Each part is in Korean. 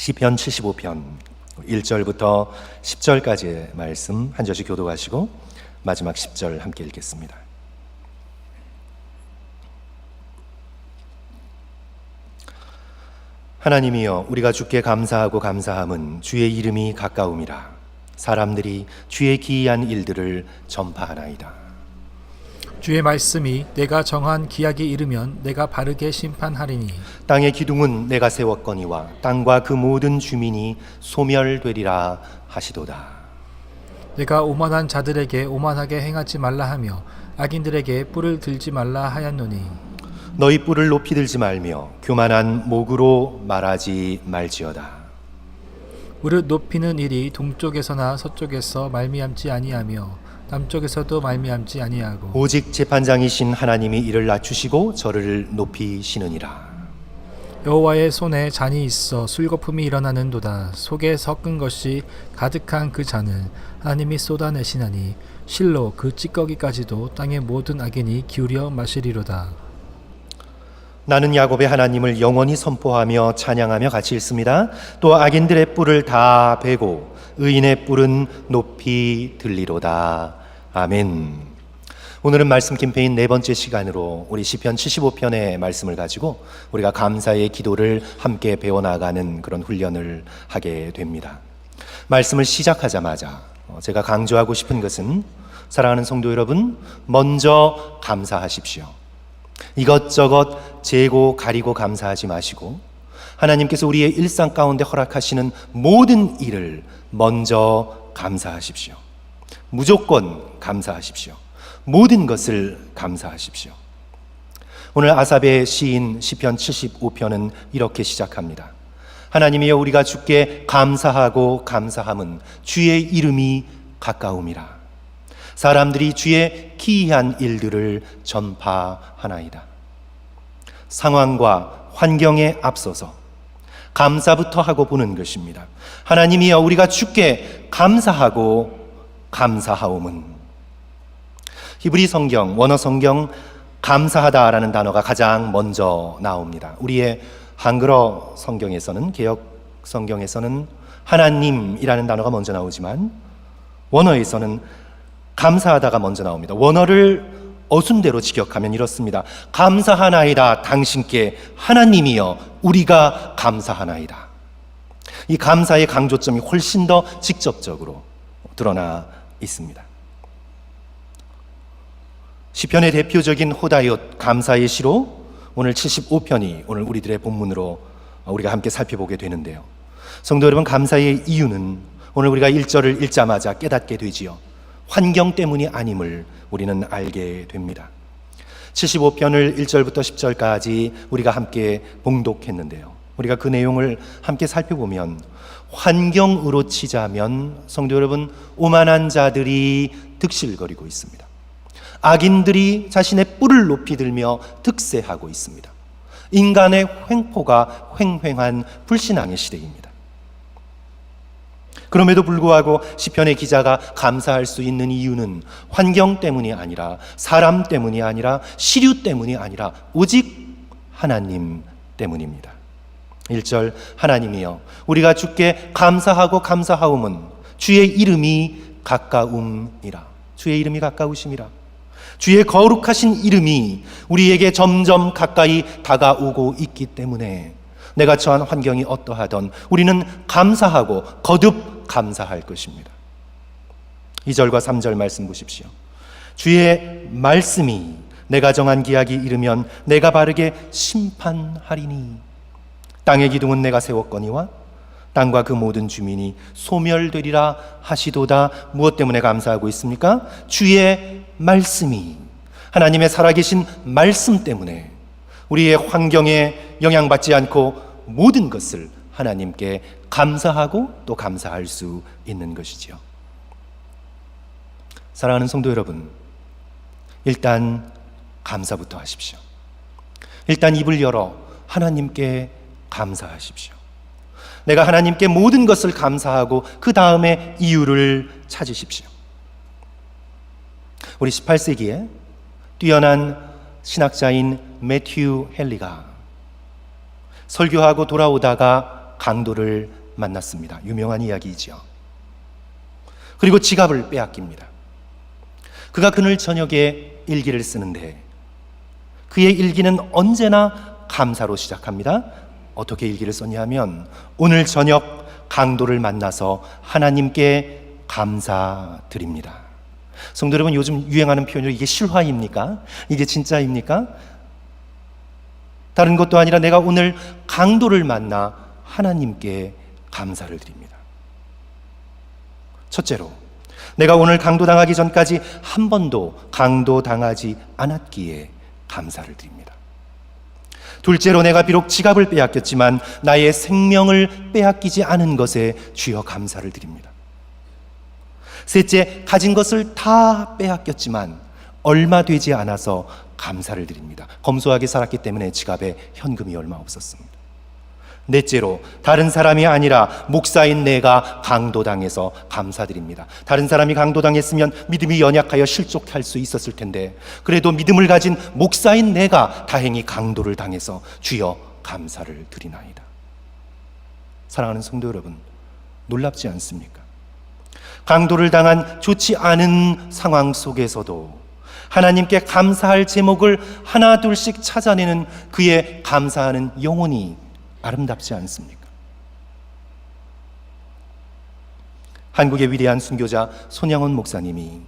시편 75편 1절부터 10절까지의 말씀 한 절씩 교독하시고 마지막 10절 함께 읽겠습니다. 하나님이여, 우리가 주께 감사하고 감사함은 주의 이름이 가까움이라. 사람들이 주의 기이한 일들을 전파하나이다. 주의 말씀이 내가 정한 기약이 이르면 내가 바르게 심판하리니. 땅의 기둥은 내가 세웠거니와 땅과 그 모든 주민이 소멸되리라 하시도다. 내가 오만한 자들에게 오만하게 행하지 말라 하며 악인들에게 뿔을 들지 말라 하였노니. 너희 뿔을 높이 들지 말며 교만한 목으로 말하지 말지어다. 무릇 높이는 일이 동쪽에서나 서쪽에서 말미암지 아니하며 남쪽에서도 말미암지 아니하고 오직 재판장이신 하나님이 이를 낮추시고 저를 높이시느니라. 여호와의 손에 잔이 있어 술거품이 일어나는도다. 속에 섞은 것이 가득한 그 잔을 하나님이 쏟아내시나니 실로 그 찌꺼기까지도 땅의 모든 악인이 기울여 마시리로다. 나는 야곱의 하나님을 영원히 선포하며 찬양하며 같이 읽습니다. 또 악인들의 뿔을 다 베고 의인의 뿔은 높이 들리로다. 아멘. 오늘은 말씀 캠페인 네 번째 시간으로 우리 시편 75편의 말씀을 가지고 우리가 감사의 기도를 함께 배워나가는 그런 훈련을 하게 됩니다. 말씀을 시작하자마자 제가 강조하고 싶은 것은, 사랑하는 성도 여러분, 먼저 감사하십시오. 이것저것 재고 가리고 감사하지 마시고 하나님께서 우리의 일상 가운데 허락하시는 모든 일을 먼저 감사하십시오. 무조건 감사하십시오. 모든 것을 감사하십시오. 오늘 아삽의 시인 시편 75편은 이렇게 시작합니다. 하나님이여, 우리가 주께 감사하고 감사함은 주의 이름이 가까움이라. 사람들이 주의 기이한 일들을 전파하나이다. 상황과 환경에 앞서서 감사부터 하고 보는 것입니다. 하나님이여, 우리가 주께 감사하고 감사하옴은. 히브리 성경, 원어 성경 감사하다라는 단어가 가장 먼저 나옵니다. 우리의 한글어 성경에서는, 개역 성경에서는 하나님이라는 단어가 먼저 나오지만 원어에서는 감사하다가 먼저 나옵니다. 원어를 어순대로 직역하면 이렇습니다. 감사하나이다 당신께 하나님이여 우리가 감사하나이다. 이 감사의 강조점이 훨씬 더 직접적으로 드러나 있습니다. 시편의 대표적인 호다얏 감사의 시로 오늘 75편이 오늘 우리들의 본문으로 우리가 함께 살펴보게 되는데요. 성도 여러분, 감사의 이유는 오늘 우리가 1절을 읽자마자 깨닫게 되지요. 환경 때문이 아님을 우리는 알게 됩니다. 75편을 1절부터 10절까지 우리가 함께 봉독했는데요. 우리가 그 내용을 함께 살펴보면 환경으로 치자면 성도 여러분, 오만한 자들이 득실거리고 있습니다. 악인들이 자신의 뿔을 높이 들며 득세하고 있습니다. 인간의 횡포가 횡횡한 불신앙의 시대입니다. 그럼에도 불구하고 시편의 기자가 감사할 수 있는 이유는 환경 때문이 아니라, 사람 때문이 아니라, 시류 때문이 아니라 오직 하나님 때문입니다. 1절, 하나님이여 우리가 주께 감사하고 감사하옴은 주의 이름이 가까움이라. 주의 이름이 가까우심이라. 주의 거룩하신 이름이 우리에게 점점 가까이 다가오고 있기 때문에 내가 처한 환경이 어떠하던 우리는 감사하고 거듭 감사할 것입니다. 2절과 3절 말씀 보십시오. 주의 말씀이 내가 정한 기약이 이르면 내가 바르게 심판하리니. 땅의 기둥은 내가 세웠거니와 땅과 그 모든 주민이 소멸되리라 하시도다. 무엇 때문에 감사하고 있습니까? 주의 말씀이, 하나님의 살아계신 말씀 때문에 우리의 환경에 영향받지 않고 모든 것을 하나님께 감사하고 또 감사할 수 있는 것이죠. 사랑하는 성도 여러분, 일단 감사부터 하십시오. 일단 입을 열어 하나님께 감사하십시오. 내가 하나님께 모든 것을 감사하고 그 다음에 이유를 찾으십시오. 우리 18세기에 뛰어난 신학자인 매튜 헨리가 설교하고 돌아오다가 강도를 만났습니다. 유명한 이야기이죠. 그리고 지갑을 빼앗깁니다. 그가 그날 저녁에 일기를 쓰는데 그의 일기는 언제나 감사로 시작합니다. 어떻게 일기를 썼냐 하면 오늘 저녁 강도를 만나서 하나님께 감사드립니다. 성도 여러분, 요즘 유행하는 표현으로 이게 실화입니까? 이게 진짜입니까? 다른 것도 아니라 내가 오늘 강도를 만나 하나님께 감사를 드립니다. 첫째로, 내가 오늘 강도당하기 전까지 한 번도 강도당하지 않았기에 감사를 드립니다. 둘째로, 내가 비록 지갑을 빼앗겼지만 나의 생명을 빼앗기지 않은 것에 주여 감사를 드립니다. 셋째, 가진 것을 다 빼앗겼지만 얼마 되지 않아서 감사를 드립니다. 검소하게 살았기 때문에 지갑에 현금이 얼마 없었습니다. 넷째로, 다른 사람이 아니라 목사인 내가 강도당해서 감사드립니다. 다른 사람이 강도당했으면 믿음이 연약하여 실족할 수 있었을 텐데 그래도 믿음을 가진 목사인 내가 다행히 강도를 당해서 주여 감사를 드리나이다. 사랑하는 성도 여러분, 놀랍지 않습니까? 강도를 당한 좋지 않은 상황 속에서도 하나님께 감사할 제목을 하나 둘씩 찾아내는 그의 감사하는 영혼이 아름답지 않습니까? 한국의 위대한 순교자 손양원 목사님이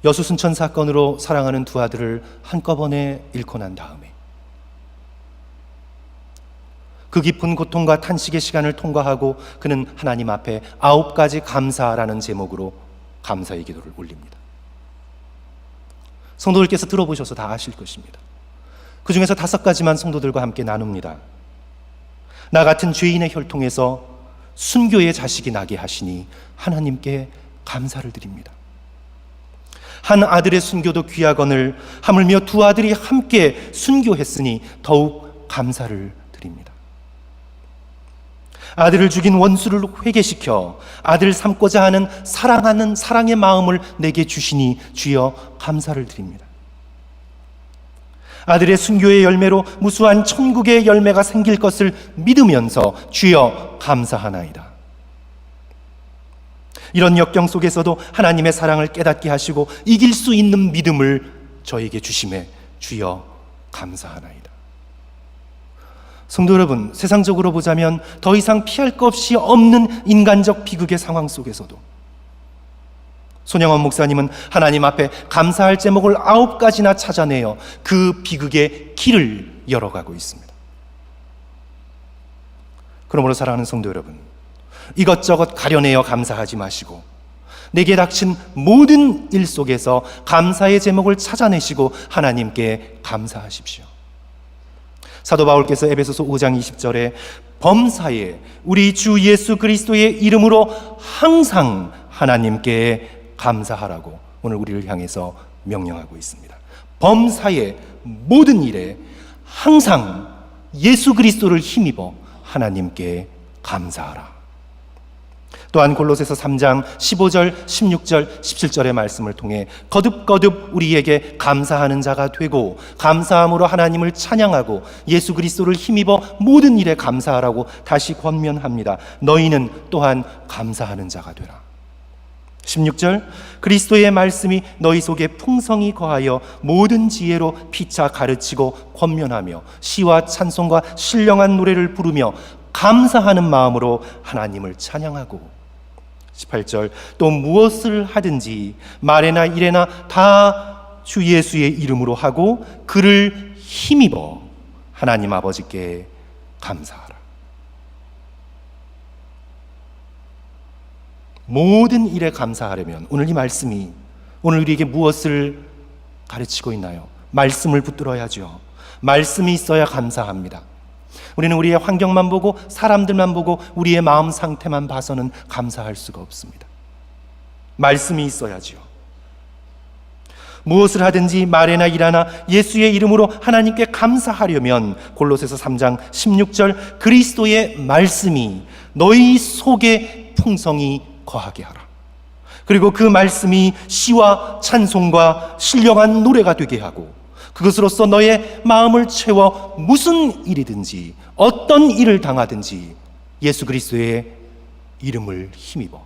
여수순천 사건으로 사랑하는 두 아들을 한꺼번에 잃고 난 다음에 그 깊은 고통과 탄식의 시간을 통과하고 그는 하나님 앞에 9가지 감사라는 제목으로 감사의 기도를 올립니다. 성도들께서 들어보셔서 다 아실 것입니다. 그 중에서 5가지만 성도들과 함께 나눕니다. 나 같은 죄인의 혈통에서 순교의 자식이 나게 하시니 하나님께 감사를 드립니다. 한 아들의 순교도 귀하거늘 하물며 두 아들이 함께 순교했으니 더욱 감사를 드립니다. 아들을 죽인 원수를 회개시켜 아들을 삼고자 하는 사랑하는 사랑의 마음을 내게 주시니 주여 감사를 드립니다. 아들의 순교의 열매로 무수한 천국의 열매가 생길 것을 믿으면서 주여 감사하나이다. 이런 역경 속에서도 하나님의 사랑을 깨닫게 하시고 이길 수 있는 믿음을 저에게 주심에 주여 감사하나이다. 성도 여러분, 세상적으로 보자면 더 이상 피할 것 없이 없는 인간적 비극의 상황 속에서도 손양원 목사님은 하나님 앞에 감사할 제목을 9가지나 찾아내어 그 비극의 길을 열어가고 있습니다. 그러므로 사랑하는 성도 여러분, 이것저것 가려내어 감사하지 마시고 내게 닥친 모든 일 속에서 감사의 제목을 찾아내시고 하나님께 감사하십시오. 사도 바울께서 에베소서 5장 20절에 범사에 우리 주 예수 그리스도의 이름으로 항상 하나님께 감사하라고 오늘 우리를 향해서 명령하고 있습니다. 범사에 모든 일에 항상 예수 그리스도를 힘입어 하나님께 감사하라. 또한 골로새서 3장 15절, 16절, 17절의 말씀을 통해 거듭거듭 우리에게 감사하는 자가 되고 감사함으로 하나님을 찬양하고 예수 그리스도를 힘입어 모든 일에 감사하라고 다시 권면합니다. 너희는 또한 감사하는 자가 되라. 16절, 그리스도의 말씀이 너희 속에 풍성히 거하여 모든 지혜로 피차 가르치고 권면하며 시와 찬송과 신령한 노래를 부르며 감사하는 마음으로 하나님을 찬양하고 18절, 또 무엇을 하든지 말에나 일에나 다 주 예수의 이름으로 하고 그를 힘입어 하나님 아버지께 감사하라. 모든 일에 감사하려면 오늘 이 말씀이 오늘 우리에게 무엇을 가르치고 있나요? 말씀을 붙들어야죠. 말씀이 있어야 감사합니다. 우리는 우리의 환경만 보고 사람들만 보고 우리의 마음 상태만 봐서는 감사할 수가 없습니다. 말씀이 있어야지요. 무엇을 하든지 말에나 일하나 예수의 이름으로 하나님께 감사하려면 골로새서 3장 16절, 그리스도의 말씀이 너희 속에 풍성히 거하게 하라. 그리고 그 말씀이 시와 찬송과 신령한 노래가 되게 하고 그것으로서 너의 마음을 채워 무슨 일이든지 어떤 일을 당하든지 예수 그리스도의 이름을 힘입어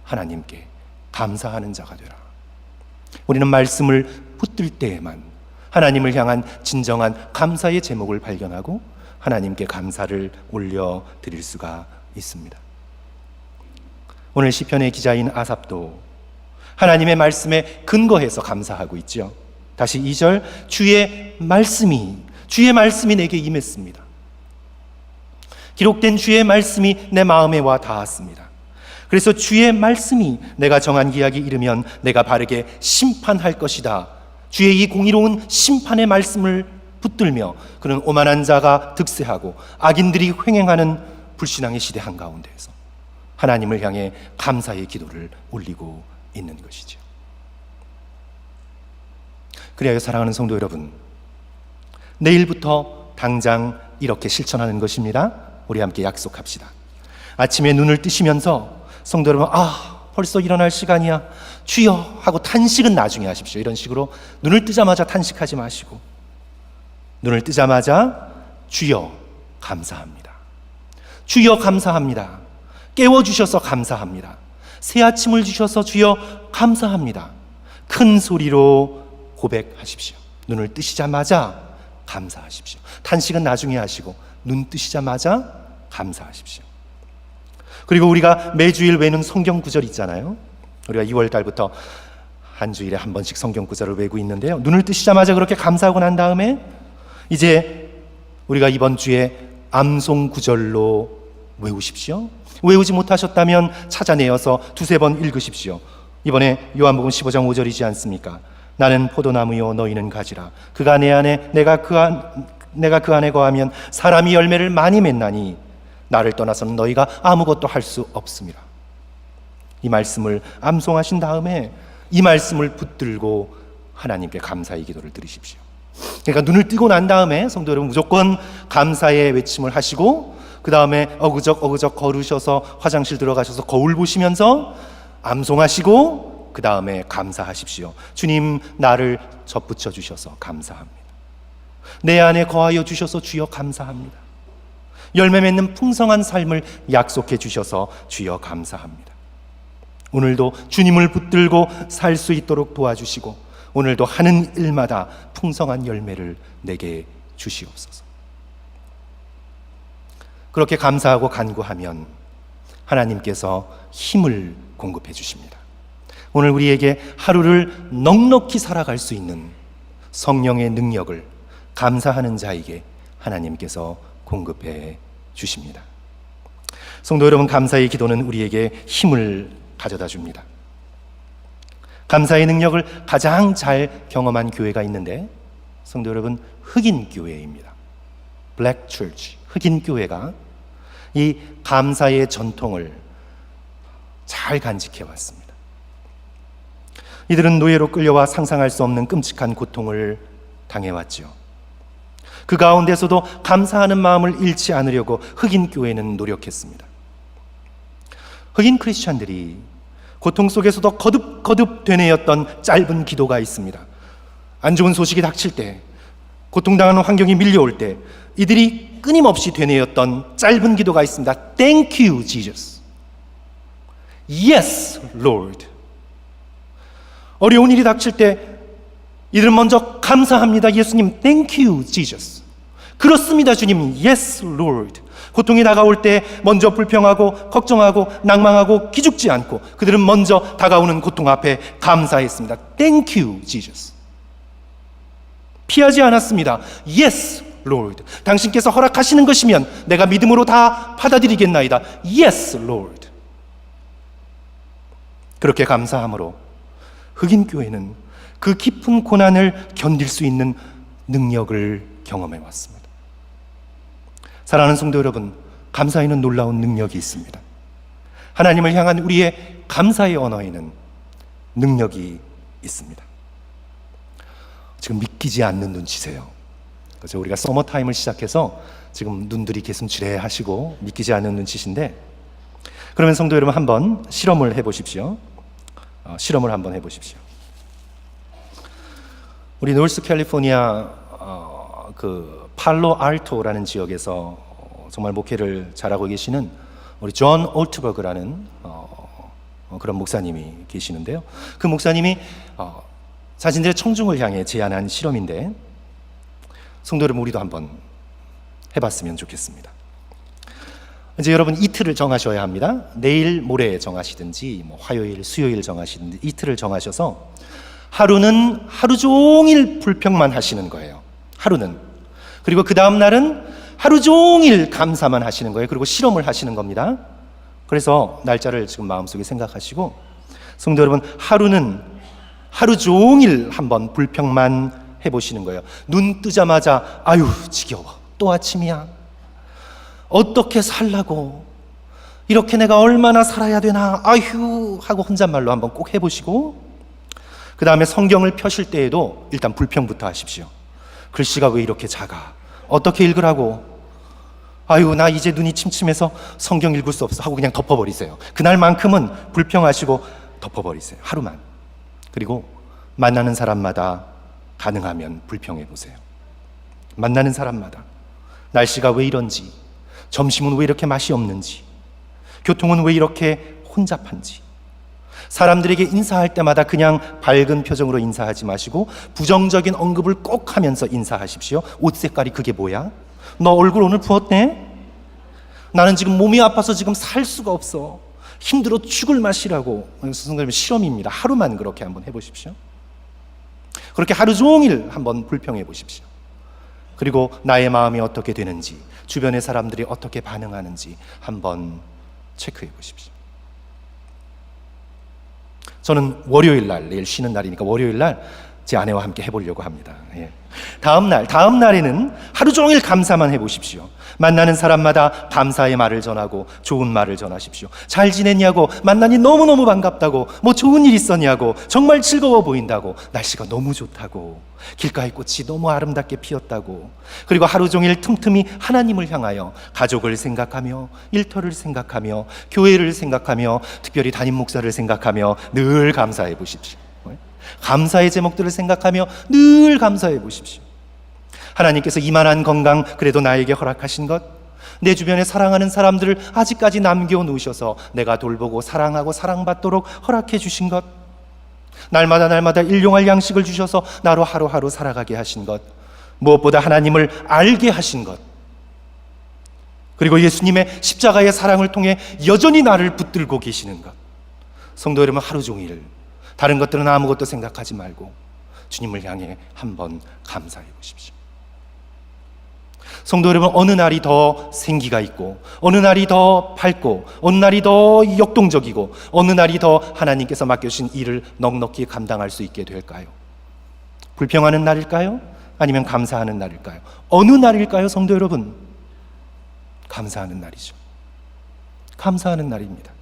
하나님께 감사하는 자가 되라. 우리는 말씀을 붙들 때에만 하나님을 향한 진정한 감사의 제목을 발견하고 하나님께 감사를 올려드릴 수가 있습니다. 오늘 시편의 기자인 아삽도 하나님의 말씀에 근거해서 감사하고 있죠. 다시 2절, 주의 말씀이 내게 임했습니다. 기록된 주의 말씀이 내 마음에 와 닿았습니다. 그래서 주의 말씀이 내가 정한 기약이 이르면 내가 바르게 심판할 것이다. 주의 이 공의로운 심판의 말씀을 붙들며 그는 오만한 자가 득세하고 악인들이 횡행하는 불신앙의 시대 한가운데에서 하나님을 향해 감사의 기도를 올리고 있는 것이죠. 그래야 사랑하는 성도 여러분, 내일부터 당장 이렇게 실천하는 것입니다. 우리 함께 약속합시다. 아침에 눈을 뜨시면서 성도 여러분, 벌써 일어날 시간이야, 주여 하고 탄식은 나중에 하십시오. 이런 식으로 눈을 뜨자마자 탄식하지 마시고, 눈을 뜨자마자 주여 감사합니다, 주여 감사합니다, 깨워주셔서 감사합니다, 새 아침을 주셔서 주여 감사합니다, 큰 소리로 고백하십시오. 눈을 뜨시자마자 감사하십시오. 탄식은 나중에 하시고 눈 뜨시자마자 감사하십시오. 그리고 우리가 매주일 외우는 성경 구절 있잖아요. 우리가 2월 달부터 한 주일에 한 번씩 성경 구절을 외우고 있는데요. 눈을 뜨시자마자 그렇게 감사하고 난 다음에 이제 우리가 이번 주에 암송 구절로 외우십시오. 외우지 못하셨다면 찾아내어서 두세 번 읽으십시오. 이번에 요한복음 15장 5절이지 않습니까? 나는 포도나무요 너희는 가지라. 그가 내 안에 내가 그 안에 거하면 사람이 열매를 많이 맺나니 나를 떠나서는 너희가 아무것도 할 수 없습니다. 이 말씀을 암송하신 다음에 이 말씀을 붙들고 하나님께 감사의 기도를 드리십시오. 그러니까 눈을 뜨고 난 다음에 성도 여러분 무조건 감사의 외침을 하시고 그 다음에 어그적 걸으셔서 화장실 들어가셔서 거울 보시면서 암송하시고 그 다음에 감사하십시오. 주님, 나를 접붙여 주셔서 감사합니다. 내 안에 거하여 주셔서 주여 감사합니다. 열매 맺는 풍성한 삶을 약속해 주셔서 주여 감사합니다. 오늘도 주님을 붙들고 살 수 있도록 도와주시고 오늘도 하는 일마다 풍성한 열매를 내게 주시옵소서. 그렇게 감사하고 간구하면 하나님께서 힘을 공급해 주십니다. 오늘 우리에게 하루를 넉넉히 살아갈 수 있는 성령의 능력을 감사하는 자에게 하나님께서 공급해 주십니다. 성도 여러분, 감사의 기도는 우리에게 힘을 가져다 줍니다. 감사의 능력을 가장 잘 경험한 교회가 있는데 성도 여러분, 흑인 교회입니다. 블랙 처치, 흑인 교회가 이 감사의 전통을 잘 간직해 왔습니다. 이들은 노예로 끌려와 상상할 수 없는 끔찍한 고통을 당해왔죠. 그 가운데서도 감사하는 마음을 잃지 않으려고 흑인 교회는 노력했습니다. 흑인 크리스찬들이 고통 속에서도 거듭 되뇌었던 짧은 기도가 있습니다. 안 좋은 소식이 닥칠 때, 고통당하는 환경이 밀려올 때 이들이 끊임없이 되뇌었던 짧은 기도가 있습니다. Thank you, Jesus. Yes, Lord. 어려운 일이 닥칠 때 이들은 먼저 감사합니다. 예수님, Thank you, Jesus. 그렇습니다, 주님. Yes, Lord. 고통이 다가올 때 먼저 불평하고 걱정하고 낭망하고 기죽지 않고 그들은 먼저 다가오는 고통 앞에 감사했습니다. Thank you, Jesus. 피하지 않았습니다. Yes, Lord. 당신께서 허락하시는 것이면 내가 믿음으로 다 받아들이겠나이다. Yes, Lord. 그렇게 감사함으로 흑인 교회는 그 깊은 고난을 견딜 수 있는 능력을 경험해 왔습니다. 사랑하는 성도 여러분, 감사에는 놀라운 능력이 있습니다. 하나님을 향한 우리의 감사의 언어에는 능력이 있습니다. 지금 믿기지 않는 눈치세요. 그래서 우리가 서머타임을 시작해서 지금 눈들이 개슴츠레하시고 믿기지 않는 눈치신데, 그러면 성도 여러분 한번 실험을 해보십시오. 실험을 한번 해보십시오. 우리 노스캘리포니아 그 팔로 알토라는 지역에서 정말 목회를 잘하고 계시는 우리 존 올트버그라는 그런 목사님이 계시는데요. 그 목사님이 자신들의 청중을 향해 제안한 실험인데, 성도 여러분, 우리도 한번 해봤으면 좋겠습니다. 이제 여러분 이틀을 정하셔야 합니다. 내일 모레 정하시든지 화요일, 수요일 정하시든지 이틀을 정하셔서 하루는 하루 종일 불평만 하시는 거예요. 하루는. 그리고 그 다음 날은 하루 종일 감사만 하시는 거예요. 그리고 실험을 하시는 겁니다. 그래서 날짜를 지금 마음속에 생각하시고, 성도 여러분, 하루는 하루 종일 한번 불평만 해보시는 거예요. 눈 뜨자마자 아유 지겨워, 또 아침이야, 어떻게 살라고, 이렇게 내가 얼마나 살아야 되나, 아휴 하고 혼잣말로 한번 꼭 해보시고, 그 다음에 성경을 펴실 때에도 일단 불평부터 하십시오. 글씨가 왜 이렇게 작아, 어떻게 읽으라고, 아유 나 이제 눈이 침침해서 성경 읽을 수 없어 하고 그냥 덮어버리세요. 그날만큼은 불평하시고 덮어버리세요. 하루만. 그리고 만나는 사람마다 가능하면 불평해보세요. 만나는 사람마다 날씨가 왜 이런지, 점심은 왜 이렇게 맛이 없는지, 교통은 왜 이렇게 혼잡한지, 사람들에게 인사할 때마다 그냥 밝은 표정으로 인사하지 마시고 부정적인 언급을 꼭 하면서 인사하십시오. 옷 색깔이 그게 뭐야? 너 얼굴 오늘 부었네? 나는 지금 몸이 아파서 지금 살 수가 없어, 힘들어 죽을 맛이라고. 선생님, 실험입니다. 하루만 그렇게 한번 해보십시오. 그렇게 하루 종일 한번 불평해 보십시오. 그리고 나의 마음이 어떻게 되는지, 주변의 사람들이 어떻게 반응하는지 한번 체크해 보십시오. 저는 월요일 날, 내일 쉬는 날이니까 월요일 날 제 아내와 함께 해보려고 합니다. 다음 날에는 하루 종일 감사만 해보십시오. 만나는 사람마다 감사의 말을 전하고 좋은 말을 전하십시오. 잘 지냈냐고, 만나니 너무너무 반갑다고, 뭐 좋은 일 있었냐고, 정말 즐거워 보인다고, 날씨가 너무 좋다고, 길가의 꽃이 너무 아름답게 피었다고. 그리고 하루 종일 틈틈이 하나님을 향하여 가족을 생각하며, 일터를 생각하며, 교회를 생각하며, 특별히 담임 목사를 생각하며 늘 감사해 보십시오. 감사의 제목들을 생각하며 늘 감사해 보십시오. 하나님께서 이만한 건강 그래도 나에게 허락하신 것, 내 주변에 사랑하는 사람들을 아직까지 남겨놓으셔서 내가 돌보고 사랑하고 사랑받도록 허락해 주신 것, 날마다 일용할 양식을 주셔서 나로 하루하루 살아가게 하신 것, 무엇보다 하나님을 알게 하신 것, 그리고 예수님의 십자가의 사랑을 통해 여전히 나를 붙들고 계시는 것. 성도 여러분, 하루 종일 다른 것들은 아무것도 생각하지 말고 주님을 향해 한번 감사해 보십시오. 성도 여러분, 어느 날이 더 생기가 있고, 어느 날이 더 밝고, 어느 날이 더 역동적이고, 어느 날이 더 하나님께서 맡겨주신 일을 넉넉히 감당할 수 있게 될까요? 불평하는 날일까요? 아니면 감사하는 날일까요? 어느 날일까요, 성도 여러분? 감사하는 날이죠. 감사하는 날입니다.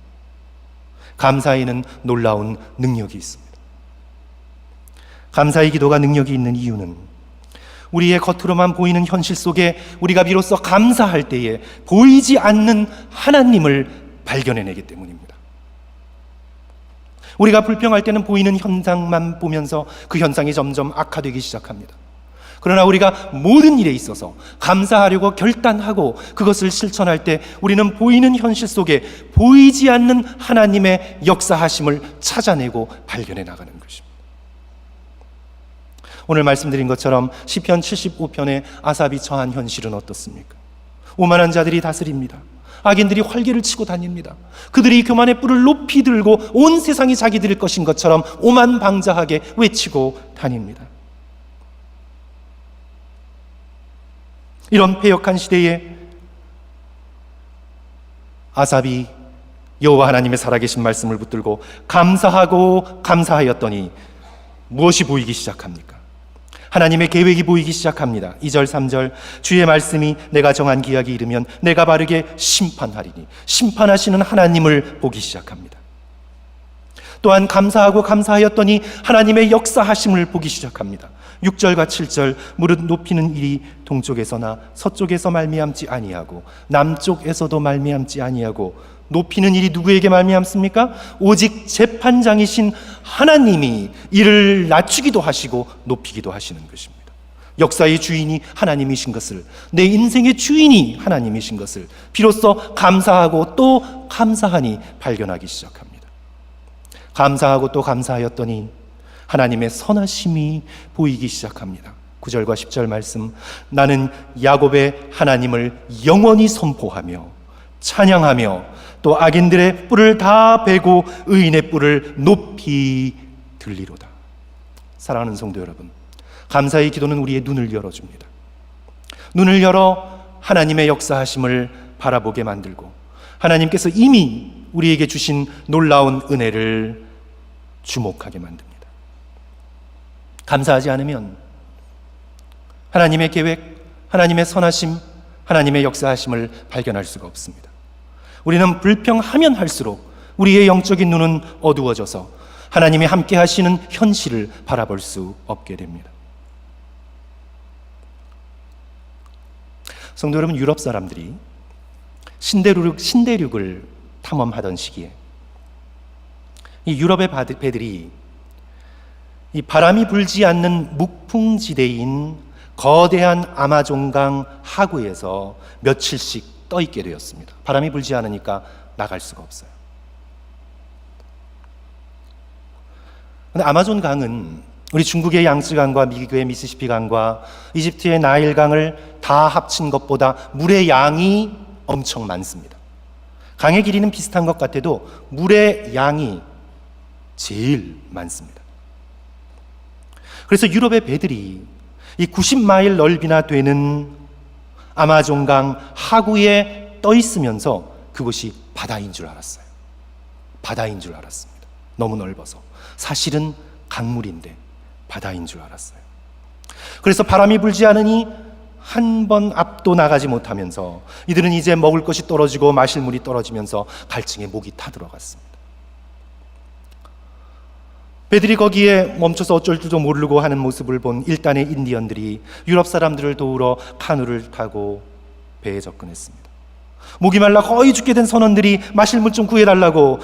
감사에는 놀라운 능력이 있습니다. 감사의 기도가 능력이 있는 이유는 우리의 겉으로만 보이는 현실 속에 우리가 비로소 감사할 때에 보이지 않는 하나님을 발견해내기 때문입니다. 우리가 불평할 때는 보이는 현상만 보면서 그 현상이 점점 악화되기 시작합니다. 그러나 우리가 모든 일에 있어서 감사하려고 결단하고 그것을 실천할 때 우리는 보이는 현실 속에 보이지 않는 하나님의 역사하심을 찾아내고 발견해 나가는 것입니다. 오늘 말씀드린 것처럼 시편 75편의 아삽이 처한 현실은 어떻습니까? 오만한 자들이 다스립니다. 악인들이 활개를 치고 다닙니다. 그들이 교만의 뿔을 높이 들고 온 세상이 자기들일 것인 것처럼 오만방자하게 외치고 다닙니다. 이런 패역한 시대에 아삽이 여호와 하나님의 살아계신 말씀을 붙들고 감사하고 감사하였더니 무엇이 보이기 시작합니까? 하나님의 계획이 보이기 시작합니다. 2절 3절 주의 말씀이 내가 정한 기약이 이르면 내가 바르게 심판하리니, 심판하시는 하나님을 보기 시작합니다. 또한 감사하고 감사하였더니 하나님의 역사하심을 보기 시작합니다. 6절과 7절 무릇 높이는 일이 동쪽에서나 서쪽에서 말미암지 아니하고 남쪽에서도 말미암지 아니하고 높이는 일이 누구에게 말미암습니까? 오직 재판장이신 하나님이 이를 낮추기도 하시고 높이기도 하시는 것입니다. 역사의 주인이 하나님이신 것을, 내 인생의 주인이 하나님이신 것을 비로소 감사하고 또 감사하니 발견하기 시작합니다. 감사하고 또 감사하였더니 하나님의 선하심이 보이기 시작합니다. 9절과 10절 말씀, 나는 야곱의 하나님을 영원히 선포하며 찬양하며 또 악인들의 뿔을 다 베고 의인의 뿔을 높이 들리로다. 사랑하는 성도 여러분, 감사의 기도는 우리의 눈을 열어줍니다. 눈을 열어 하나님의 역사하심을 바라보게 만들고 하나님께서 이미 우리에게 주신 놀라운 은혜를 주목하게 만듭니다. 감사하지 않으면 하나님의 계획, 하나님의 선하심, 하나님의 역사하심을 발견할 수가 없습니다. 우리는 불평하면 할수록 우리의 영적인 눈은 어두워져서 하나님이 함께 하시는 현실을 바라볼 수 없게 됩니다. 성도 여러분, 유럽 사람들이 신대륙을 탐험하던 시기에 이 유럽의 배들이 이 바람이 불지 않는 묵풍지대인 거대한 아마존강 하구에서 며칠씩 떠 있게 되었습니다. 바람이 불지 않으니까 나갈 수가 없어요. 그런데 아마존 강은 우리 중국의 양쯔강과 미국의 미시시피 강과 이집트의 나일 강을 다 합친 것보다 물의 양이 엄청 많습니다. 강의 길이는 비슷한 것 같아도 물의 양이 제일 많습니다. 그래서 유럽의 배들이 이 90마일 넓이나 되는 아마존강 하구에 떠 있으면서 그것이 바다인 줄 알았어요. 바다인 줄 알았습니다. 너무 넓어서. 사실은 강물인데 바다인 줄 알았어요. 그래서 바람이 불지 않으니 한 번 앞도 나가지 못하면서 이들은 이제 먹을 것이 떨어지고 마실 물이 떨어지면서 갈증에 목이 타들어갔습니다. 배들이 거기에 멈춰서 어쩔 줄도 모르고 하는 모습을 본 일단의 인디언들이 유럽 사람들을 도우러 카누를 타고 배에 접근했습니다. 목이 말라 거의 죽게 된 선원들이 마실 물 좀 구해달라고,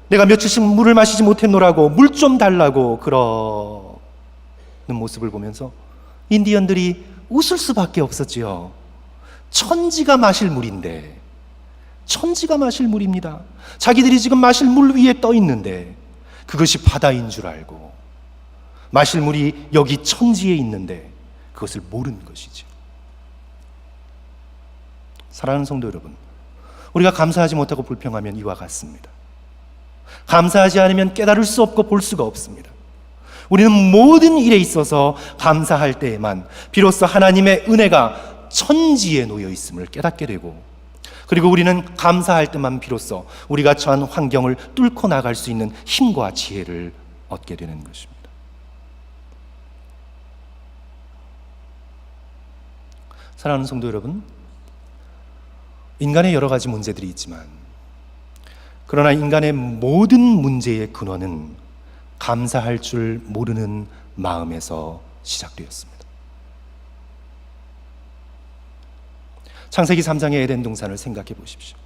내가 며칠씩 물을 마시지 못했노라고 물 좀 달라고 그러는 모습을 보면서 인디언들이 웃을 수밖에 없었지요. 천지가 마실 물인데, 천지가 마실 물입니다. 자기들이 지금 마실 물 위에 떠 있는데 그것이 바다인 줄 알고 마실 물이 여기 천지에 있는데 그것을 모르는 것이죠. 사랑하는 성도 여러분, 우리가 감사하지 못하고 불평하면 이와 같습니다. 감사하지 않으면 깨달을 수 없고 볼 수가 없습니다. 우리는 모든 일에 있어서 감사할 때에만 비로소 하나님의 은혜가 천지에 놓여 있음을 깨닫게 되고, 그리고 우리는 감사할 때만 비로소 우리가 처한 환경을 뚫고 나갈 수 있는 힘과 지혜를 얻게 되는 것입니다. 사랑하는 성도 여러분, 인간의 여러 가지 문제들이 있지만, 그러나 인간의 모든 문제의 근원은 감사할 줄 모르는 마음에서 시작되었습니다. 창세기 3장의 에덴 동산을 생각해 보십시오.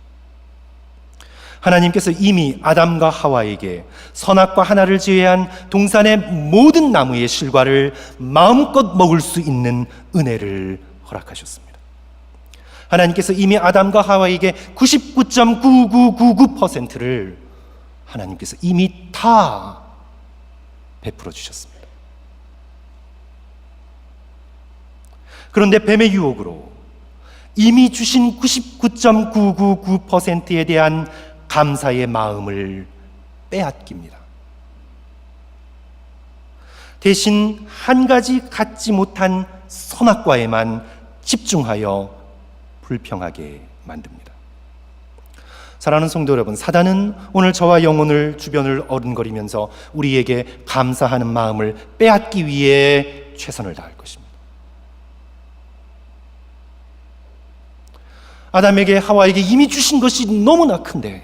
하나님께서 이미 아담과 하와에게 선악과 하나를 제외한 동산의 모든 나무의 실과를 마음껏 먹을 수 있는 은혜를 허락하셨습니다. 하나님께서 이미 아담과 하와에게 99.9999%를 하나님께서 이미 다 베풀어 주셨습니다. 그런데 뱀의 유혹으로 이미 주신 99.999%에 대한 감사의 마음을 빼앗깁니다. 대신 한 가지 갖지 못한 선악과에만 집중하여 불평하게 만듭니다. 사랑하는 성도 여러분, 사단은 오늘 저와 영혼을 주변을 어른거리면서 우리에게 감사하는 마음을 빼앗기 위해 최선을 다할 것입니다. 아담에게 하와에게 이미 주신 것이 너무나 큰데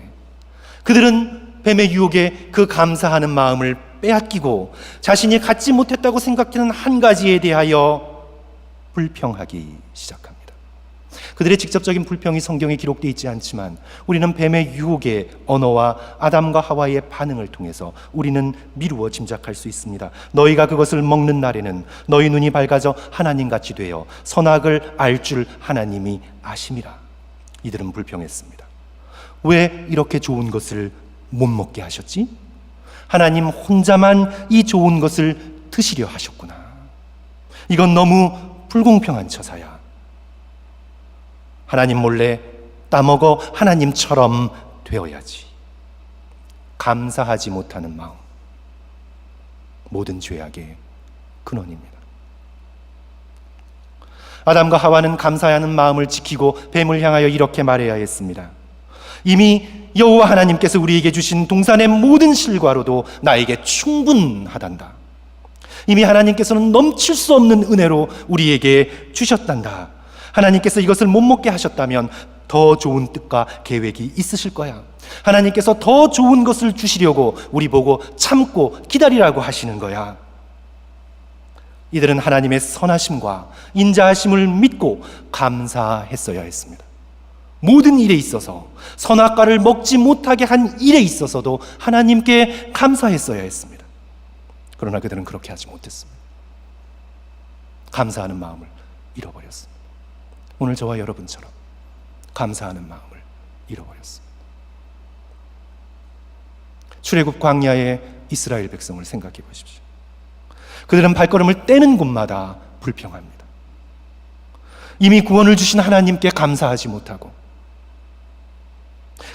그들은 뱀의 유혹에 그 감사하는 마음을 빼앗기고 자신이 갖지 못했다고 생각하는 한 가지에 대하여 불평하기 시작합니다. 그들의 직접적인 불평이 성경에 기록되어 있지 않지만 우리는 뱀의 유혹의 언어와 아담과 하와의 반응을 통해서 우리는 미루어 짐작할 수 있습니다. 너희가 그것을 먹는 날에는 너희 눈이 밝아져 하나님같이 되어 선악을 알 줄 하나님이 아심이라. 이들은 불평했습니다. 왜 이렇게 좋은 것을 못 먹게 하셨지? 하나님 혼자만 이 좋은 것을 드시려 하셨구나. 이건 너무 불공평한 처사야. 하나님 몰래 따먹어 하나님처럼 되어야지. 감사하지 못하는 마음, 모든 죄악의 근원입니다. 아담과 하와는 감사하는 마음을 지키고 뱀을 향하여 이렇게 말해야 했습니다. 이미 여호와 하나님께서 우리에게 주신 동산의 모든 실과로도 나에게 충분하단다. 이미 하나님께서는 넘칠 수 없는 은혜로 우리에게 주셨단다. 하나님께서 이것을 못 먹게 하셨다면 더 좋은 뜻과 계획이 있으실 거야. 하나님께서 더 좋은 것을 주시려고 우리 보고 참고 기다리라고 하시는 거야. 이들은 하나님의 선하심과 인자하심을 믿고 감사했어야 했습니다. 모든 일에 있어서, 선악과를 먹지 못하게 한 일에 있어서도 하나님께 감사했어야 했습니다. 그러나 그들은 그렇게 하지 못했습니다. 감사하는 마음을 잃어버렸습니다. 오늘 저와 여러분처럼 감사하는 마음을 잃어버렸습니다. 출애굽 광야의 이스라엘 백성을 생각해 보십시오. 그들은 발걸음을 떼는 곳마다 불평합니다. 이미 구원을 주신 하나님께 감사하지 못하고,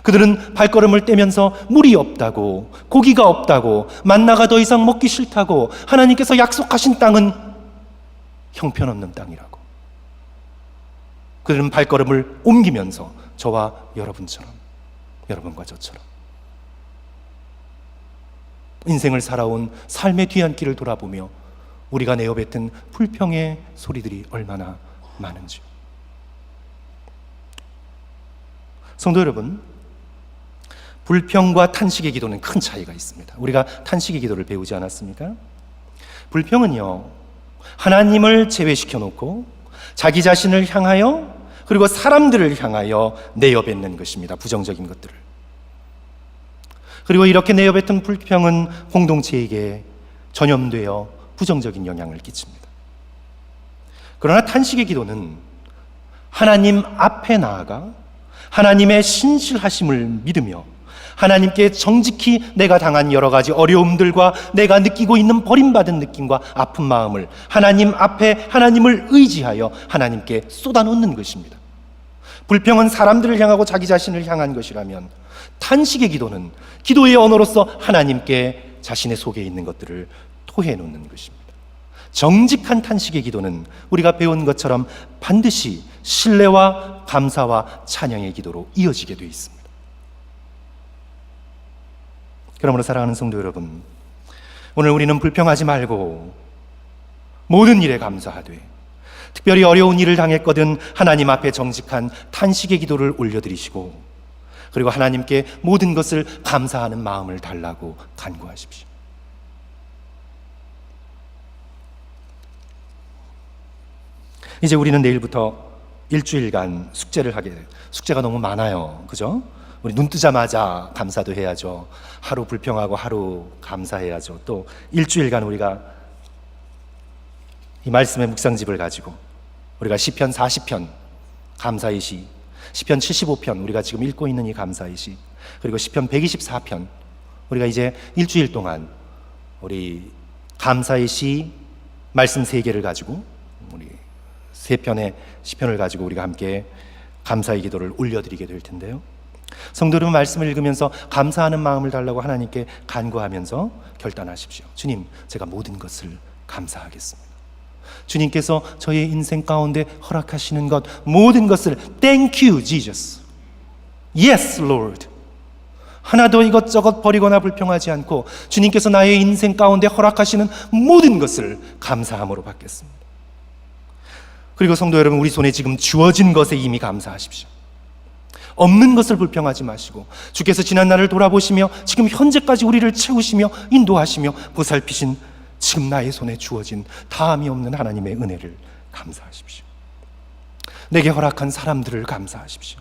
그들은 발걸음을 떼면서 물이 없다고, 고기가 없다고, 만나가 더 이상 먹기 싫다고, 하나님께서 약속하신 땅은 형편없는 땅이라고. 그들은 발걸음을 옮기면서 저와 여러분처럼, 여러분과 저처럼 인생을 살아온 삶의 뒤안길을 돌아보며 우리가 내어뱉은 불평의 소리들이 얼마나 많은지요. 성도 여러분, 불평과 탄식의 기도는 큰 차이가 있습니다. 우리가 탄식의 기도를 배우지 않았습니까? 불평은요, 하나님을 제외시켜 놓고 자기 자신을 향하여 그리고 사람들을 향하여 내어뱉는 것입니다. 부정적인 것들을. 그리고 이렇게 내어뱉은 불평은 공동체에게 전염되어 부정적인 영향을 끼칩니다. 그러나 탄식의 기도는 하나님 앞에 나아가 하나님의 신실하심을 믿으며 하나님께 정직히 내가 당한 여러 가지 어려움들과 내가 느끼고 있는 버림받은 느낌과 아픈 마음을 하나님 앞에 하나님을 의지하여 하나님께 쏟아놓는 것입니다. 불평은 사람들을 향하고 자기 자신을 향한 것이라면 탄식의 기도는 기도의 언어로서 하나님께 자신의 속에 있는 것들을 토해놓는 것입니다. 정직한 탄식의 기도는 우리가 배운 것처럼 반드시 신뢰와 감사와 찬양의 기도로 이어지게 되어 있습니다. 그러므로 사랑하는 성도 여러분, 오늘 우리는 불평하지 말고 모든 일에 감사하되, 특별히 어려운 일을 당했거든 하나님 앞에 정직한 탄식의 기도를 올려드리시고, 그리고 하나님께 모든 것을 감사하는 마음을 달라고 간구하십시오. 이제 우리는 내일부터 일주일간 숙제를 하게 돼요. 숙제가 너무 많아요. 그죠? 우리 눈 뜨자마자 감사도 해야죠. 하루 불평하고 하루 감사해야죠. 또 일주일간 우리가 이 말씀의 묵상집을 가지고 우리가 시편 40편 감사의 시, 시편 75편 우리가 지금 읽고 있는 이 감사의 시, 그리고 시편 124편 우리가 이제 일주일 동안 우리 감사의 시 말씀 3개를 가지고 우리 3편의 시편을 가지고 우리가 함께 감사의 기도를 올려드리게 될 텐데요. 성도 여러분, 말씀을 읽으면서 감사하는 마음을 달라고 하나님께 간구하면서 결단하십시오. 주님, 제가 모든 것을 감사하겠습니다. 주님께서 저의 인생 가운데 허락하시는 것 모든 것을 Thank you, Jesus. Yes, Lord. 하나도 이것저것 버리거나 불평하지 않고 주님께서 나의 인생 가운데 허락하시는 모든 것을 감사함으로 받겠습니다. 그리고 성도 여러분, 우리 손에 지금 주어진 것에 이미 감사하십시오. 없는 것을 불평하지 마시고 주께서 지난 날을 돌아보시며 지금 현재까지 우리를 채우시며 인도하시며 보살피신 지금 나의 손에 주어진 다함이 없는 하나님의 은혜를 감사하십시오. 내게 허락한 사람들을 감사하십시오.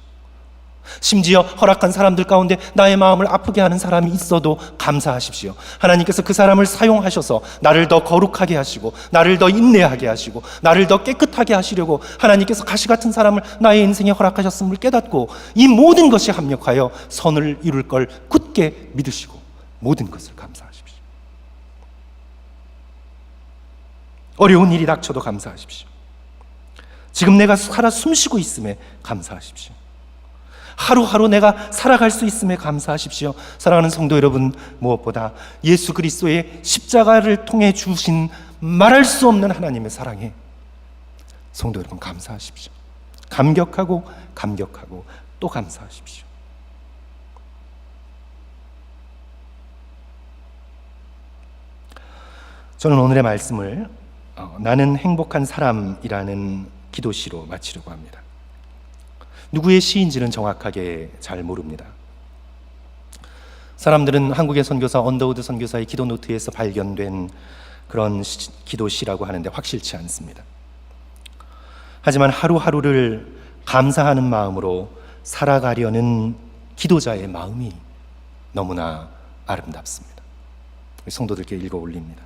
심지어 허락한 사람들 가운데 나의 마음을 아프게 하는 사람이 있어도 감사하십시오. 하나님께서 그 사람을 사용하셔서 나를 더 거룩하게 하시고, 나를 더 인내하게 하시고, 나를 더 깨끗하게 하시려고 하나님께서 가시 같은 사람을 나의 인생에 허락하셨음을 깨닫고, 이 모든 것이 합력하여 선을 이룰 걸 굳게 믿으시고 모든 것을 감사하십시오. 어려운 일이 닥쳐도 감사하십시오. 지금 내가 살아 숨쉬고 있음에 감사하십시오. 하루하루 내가 살아갈 수 있음에 감사하십시오. 사랑하는 성도 여러분, 무엇보다 예수 그리스도의 십자가를 통해 주신 말할 수 없는 하나님의 사랑에 성도 여러분 감사하십시오. 감격하고 또 감사하십시오. 저는 오늘의 말씀을 나는 행복한 사람이라는 기도시로 마치려고 합니다. 누구의 시인지는 정확하게 잘 모릅니다. 사람들은 한국의 선교사 언더우드 선교사의 기도 노트에서 발견된 그런 기도시라고 하는데 확실치 않습니다. 하지만 하루하루를 감사하는 마음으로 살아가려는 기도자의 마음이 너무나 아름답습니다. 성도들께 읽어 올립니다.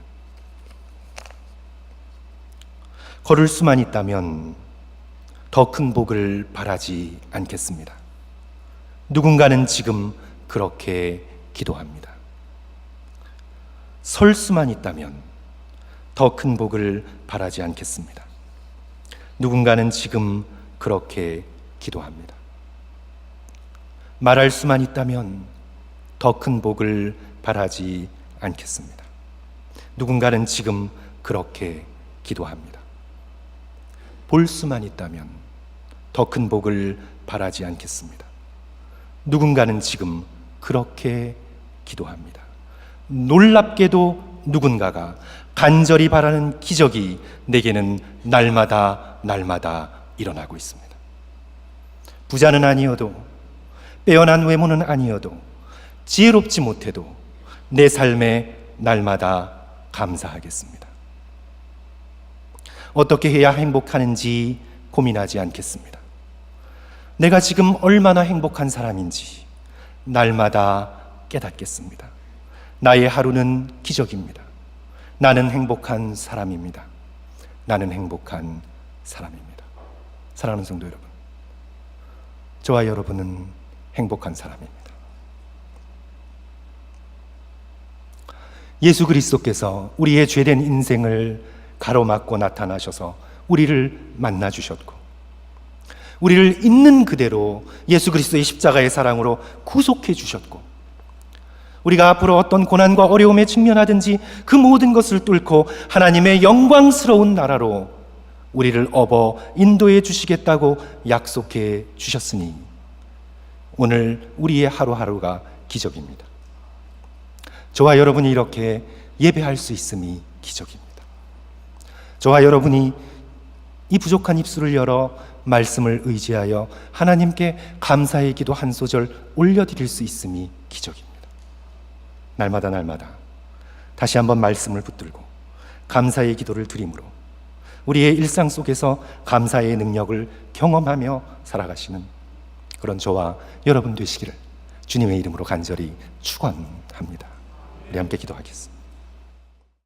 걸을 수만 있다면 더 큰 복을 바라지 않겠습니다. 누군가는 지금 그렇게 기도합니다. 설 수만 있다면 더 큰 복을 바라지 않겠습니다. 누군가는 지금 그렇게 기도합니다. 말할 수만 있다면 더 큰 복을 바라지 않겠습니다. 누군가는 지금 그렇게 기도합니다. 볼 수만 있다면 더 큰 복을 바라지 않겠습니다. 누군가는 지금 그렇게 기도합니다. 놀랍게도 누군가가 간절히 바라는 기적이 내게는 날마다 일어나고 있습니다. 부자는 아니어도, 빼어난 외모는 아니어도, 지혜롭지 못해도 내 삶에 날마다 감사하겠습니다. 어떻게 해야 행복하는지 고민하지 않겠습니다. 내가 지금 얼마나 행복한 사람인지 날마다 깨닫겠습니다. 나의 하루는 기적입니다. 나는 행복한 사람입니다. 나는 행복한 사람입니다. 사랑하는 성도 여러분, 저와 여러분은 행복한 사람입니다. 예수 그리스도께서 우리의 죄된 인생을 가로막고 나타나셔서 우리를 만나주셨고, 우리를 있는 그대로 예수 그리스도의 십자가의 사랑으로 구속해 주셨고, 우리가 앞으로 어떤 고난과 어려움에 직면하든지 그 모든 것을 뚫고 하나님의 영광스러운 나라로 우리를 업어 인도해 주시겠다고 약속해 주셨으니 오늘 우리의 하루하루가 기적입니다. 저와 여러분이 이렇게 예배할 수 있음이 기적입니다. 저와 여러분이 이 부족한 입술을 열어 말씀을 의지하여 하나님께 감사의 기도 한 소절 올려드릴 수 있음이 기적입니다. 날마다 다시 한번 말씀을 붙들고 감사의 기도를 드림으로 우리의 일상 속에서 감사의 능력을 경험하며 살아가시는 그런 저와 여러분 되시기를 주님의 이름으로 간절히 축원합니다. 우리 함께 기도하겠습니다.